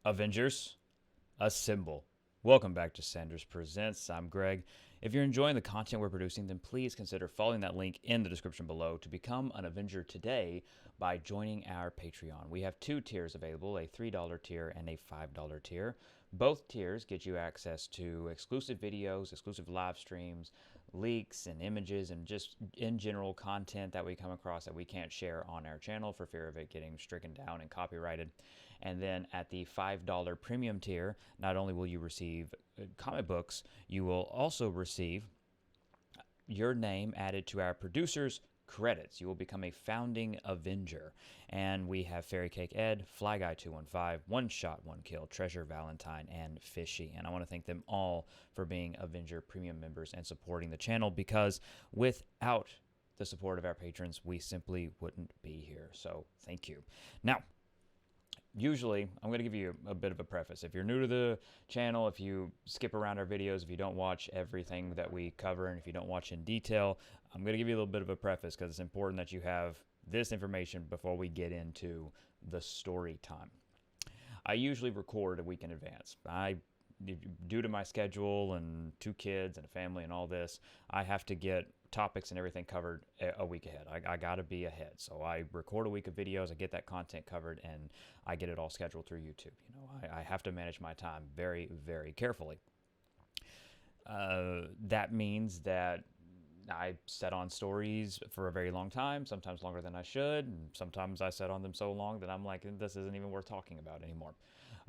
Avengers, assemble. Welcome back to Sanders Presents. I'm Greg. If you're enjoying the content we're producing, then please consider following that link in the description below to become an Avenger today by joining our Patreon. We have two tiers available, a $3 tier and a $5 tier. Both tiers get you access to exclusive videos, exclusive live streams, leaks and images, and just in general content that we come across that we can't share on our channel for fear of it getting stricken down and copyrighted. And then at the $5 premium tier, not only will you receive comic books, you will also receive your name added to our producers' credits. You will become a founding Avenger. And we have Fairy Cake Ed, Fly Guy 215, One Shot, One Kill, Treasure Valentine, and Fishy. And I want to thank them all for being Avenger Premium members and supporting the channel, because without the support of our patrons, we simply wouldn't be here. So thank you. Now, usually, I'm going to give you a bit of a preface. If you're new to the channel, if you skip around our videos, if you don't watch everything that we cover, and if you don't watch in detail, I'm going to give you a little bit of a preface because it's important that you have this information before we get into the story time. I usually record a week in advance. Due to my schedule and two kids and a family and all this, I have to get topics and everything covered a week ahead. I got to be ahead. So I record a week of videos, I get that content covered, and I get it all scheduled through YouTube. You know, I have to manage my time very, very carefully. That means that I set on stories for a very long time, sometimes longer than I should, and sometimes I set on them so long that I'm like, this isn't even worth talking about anymore.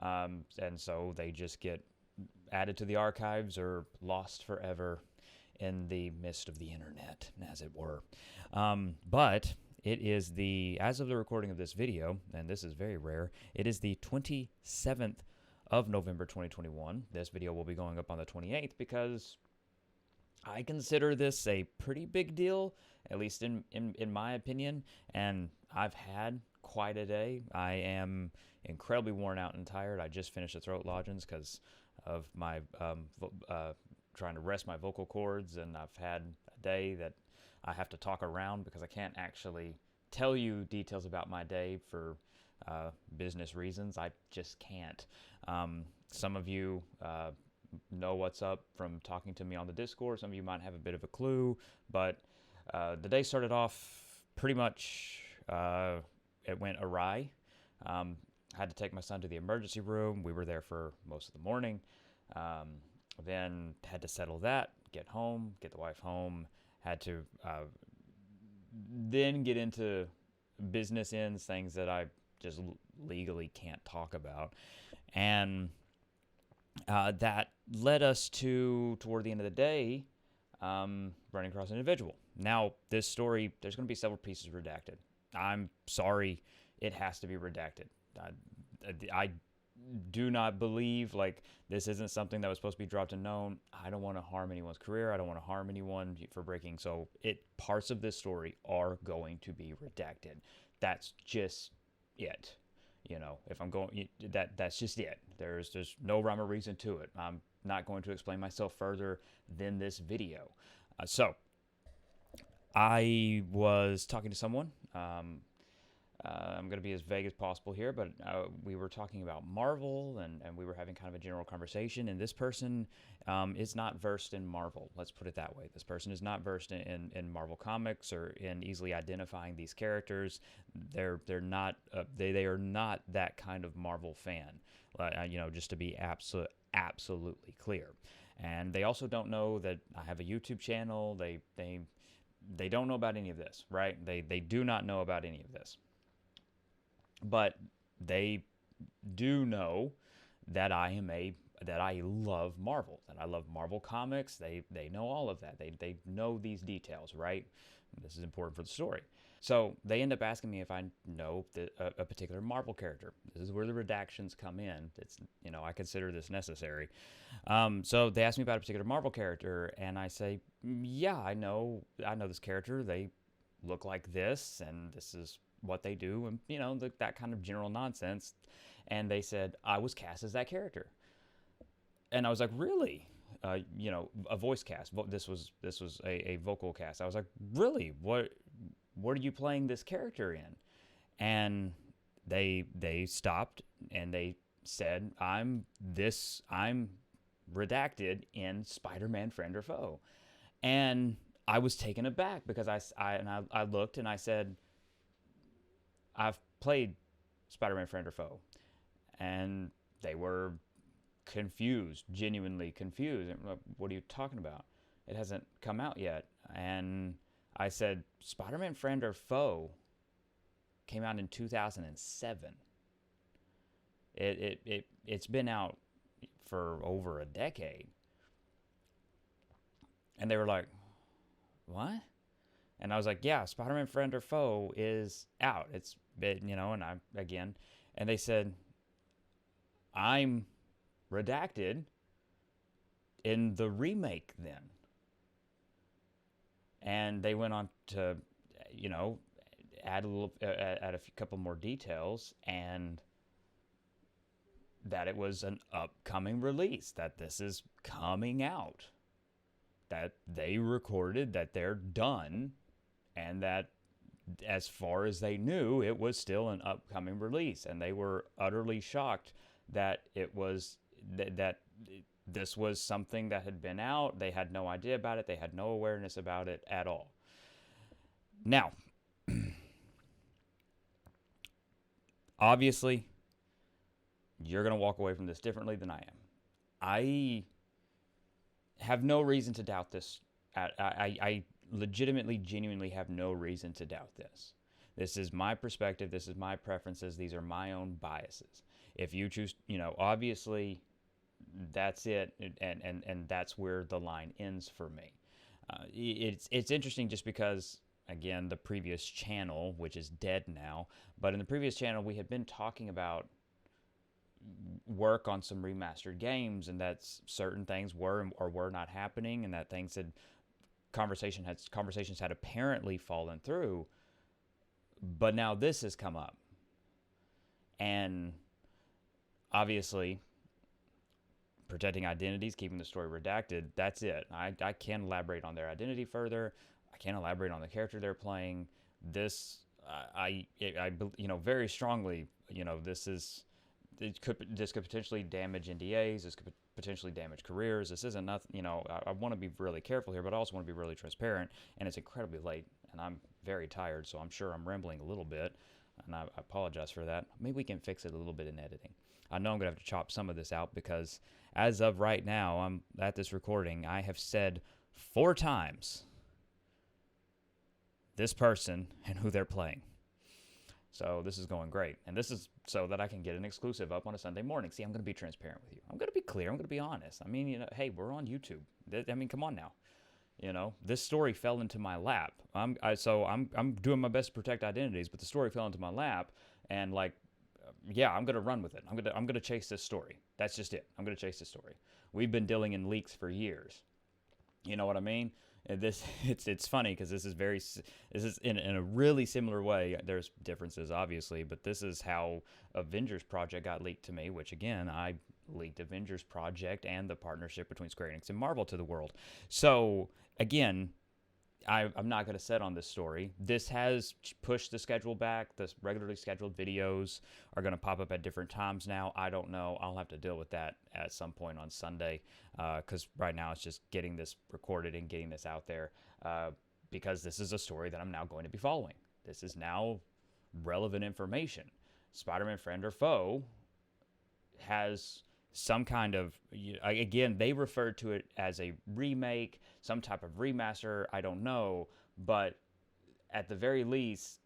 And so they just get added to the archives or lost forever in the mist of the internet, as it were. But it is as of the recording of this video, and this is very rare, it is the 27th of November 2021. This video will be going up on the 28th because I consider this a pretty big deal, at least in my opinion, and I've had quite a day. I am incredibly worn out and tired. I just finished the throat lozenge because of my trying to rest my vocal cords, and I've had a day that I have to talk around because I can't actually tell you details about my day for business reasons. I just can't. Some of you know what's up from talking to me on the Discord. Some of you might have a bit of a clue, but the day started off pretty much, it went awry. I had to take my son to the emergency room. We were there for most of the morning. Then had to settle that, get home, get the wife home, had to then get into business ends, things that I just legally can't talk about. And that led us toward the end of the day, running across an individual. Now, this story, there's going to be several pieces redacted. I'm sorry, it has to be redacted. I do not believe, like, this isn't something that was supposed to be dropped and known. I don't want to harm anyone's career. I don't want to harm anyone for breaking. So parts of this story are going to be redacted. That's just it. You know, if I'm going, that's just it. There's no rhyme or reason to it. I'm not going to explain myself further than this video. So I was talking to someone. I'm going to be as vague as possible here, but we were talking about Marvel, and we were having kind of a general conversation, and this person is not versed in Marvel. Let's put it that way. This person is not versed in Marvel comics or in easily identifying these characters. They're not they are not that kind of Marvel fan, you know, just to be absolutely clear. And they also don't know that I have a YouTube channel. They don't know about any of this, right? They do not know about any of this. But they do know that I love Marvel, that I love Marvel comics. They know all of that. They know these details, right? This is important for the story. So they end up asking me if I know a particular Marvel character. This is where the redactions come in. It's, you know, I consider this necessary. So they asked me about a particular Marvel character, and I say, yeah, I know this character. They look like this, and this is what they do, and, you know, that kind of general nonsense. And they said I was cast as that character, and I was like, really? You know, a voice cast. This was a vocal cast. I was like, really? What are you playing this character in? And they stopped and they said, I'm redacted in Spider-Man Friend or Foe. And I was taken aback because I looked and I said, I've played Spider-Man Friend or Foe. And they were confused, genuinely confused. What are you talking about? It hasn't come out yet. And I said, Spider-Man Friend or Foe came out in 2007. It's been out for over a decade. And they were like, what? And I was like, yeah, Spider-Man Friend or Foe is out. It's been, and I, again, and they said, I'm redacted in the remake then. And they went on to, add a couple more details, and that it was an upcoming release, that this is coming out, that they recorded, that they're done, and that as far as they knew, it was still an upcoming release. And they were utterly shocked that it was that this was something that had been out. They had no idea about it. They had no awareness about it at all. Now, obviously, you're going to walk away from this differently than I am. I have no reason to doubt this. I legitimately, genuinely have no reason to doubt this. This is my perspective. This is my preferences. These are my own biases. If you choose, obviously, that's it, and that's where the line ends for me. It's interesting just because, again, the previous channel, which is dead now, but in the previous channel we had been talking about work on some remastered games, and that certain things were or were not happening, and that conversations had apparently fallen through. But now this has come up, and obviously, protecting identities, keeping the story redacted, that's it. I can't elaborate on their identity further. I can't elaborate on the character they're playing. This, I very strongly, this could potentially damage NDAs. This could potentially damage careers. This isn't nothing, I want to be really careful here, but I also want to be really transparent. And it's incredibly late, and I'm very tired, so I'm sure I'm rambling a little bit, and I apologize for that. Maybe we can fix it a little bit in editing. I know I'm going to have to chop some of this out because as of right now, I'm at this recording, I have said 4 times this person and who they're playing. So this is going great. And this is so that I can get an exclusive up on a Sunday morning. See, I'm going to be transparent with you. I'm going to be clear. I'm going to be honest. I mean, hey, we're on YouTube. I mean, come on now. This story fell into my lap. I'm doing my best to protect identities, but the story fell into my lap, and I'm going to run with it. I'm going to chase this story. That's just it. I'm going to chase this story. We've been dealing in leaks for years. You know what I mean? And it's funny because this is in a really similar way. There's differences obviously, but this is how Avengers Project got leaked to me, which again, I leaked Avengers Project and the partnership between Square Enix and Marvel to the world. So again, I'm not going to set on this story. This has pushed the schedule back. The regularly scheduled videos are going to pop up at different times now. I don't know. I'll have to deal with that at some point on Sunday because right now it's just getting this recorded and getting this out there because this is a story that I'm now going to be following. This is now relevant information. Spider-Man Friend or Foe has some kind of, again, they refer to it as a remake, some type of remaster, I don't know, but at the very least,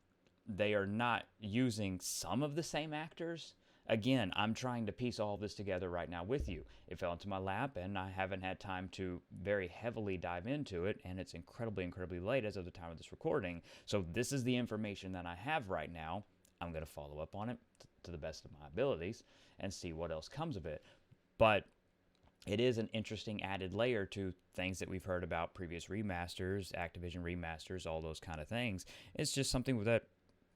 they are not using some of the same actors. Again, I'm trying to piece all this together right now with you. It fell into my lap, and I haven't had time to very heavily dive into it, and it's incredibly, incredibly late as of the time of this recording. So this is the information that I have right now. I'm going to follow up on it to the best of my abilities and see what else comes of it. But it is an interesting added layer to things that we've heard about previous remasters, Activision remasters, all those kind of things. It's just something that,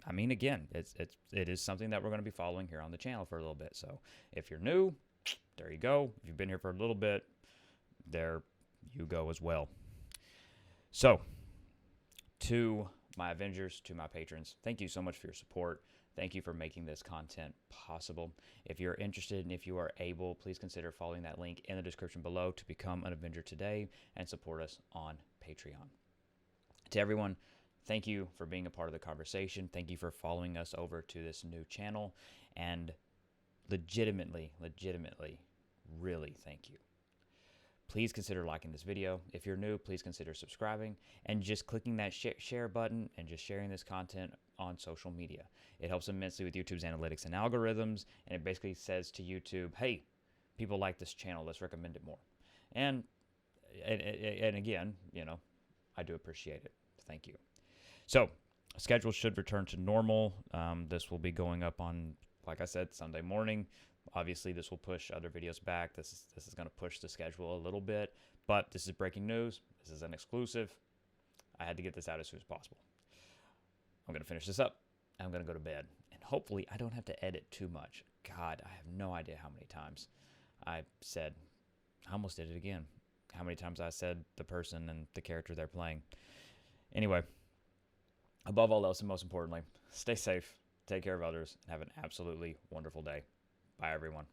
I mean, again, it is something that we're going to be following here on the channel for a little bit. So if you're new, there you go. If you've been here for a little bit, there you go as well. So to my Avengers, to my patrons, thank you so much for your support. Thank you for making this content possible. If you're interested and if you are able, please consider following that link in the description below to become an Avenger today and support us on Patreon. To everyone, thank you for being a part of the conversation. Thank you for following us over to this new channel. And legitimately, really thank you. Please consider liking this video. If you're new, please consider subscribing and just clicking that share button and just sharing this content on social media. It helps immensely with YouTube's analytics and algorithms, and it basically says to YouTube, hey, people like this channel, let's recommend it more. And again, you know, I do appreciate it. Thank you. So, schedule should return to normal. This will be going up on, like I said, Sunday morning. Obviously, this will push other videos back. This is going to push the schedule a little bit, but this is breaking news. This is an exclusive. I had to get this out as soon as possible. I'm going to finish this up. I'm going to go to bed, and hopefully I don't have to edit too much. God, I have no idea how many times I almost did it again. How many times I said the person and the character they're playing. Anyway, above all else and most importantly, stay safe, take care of others, and have an absolutely wonderful day. Bye, everyone.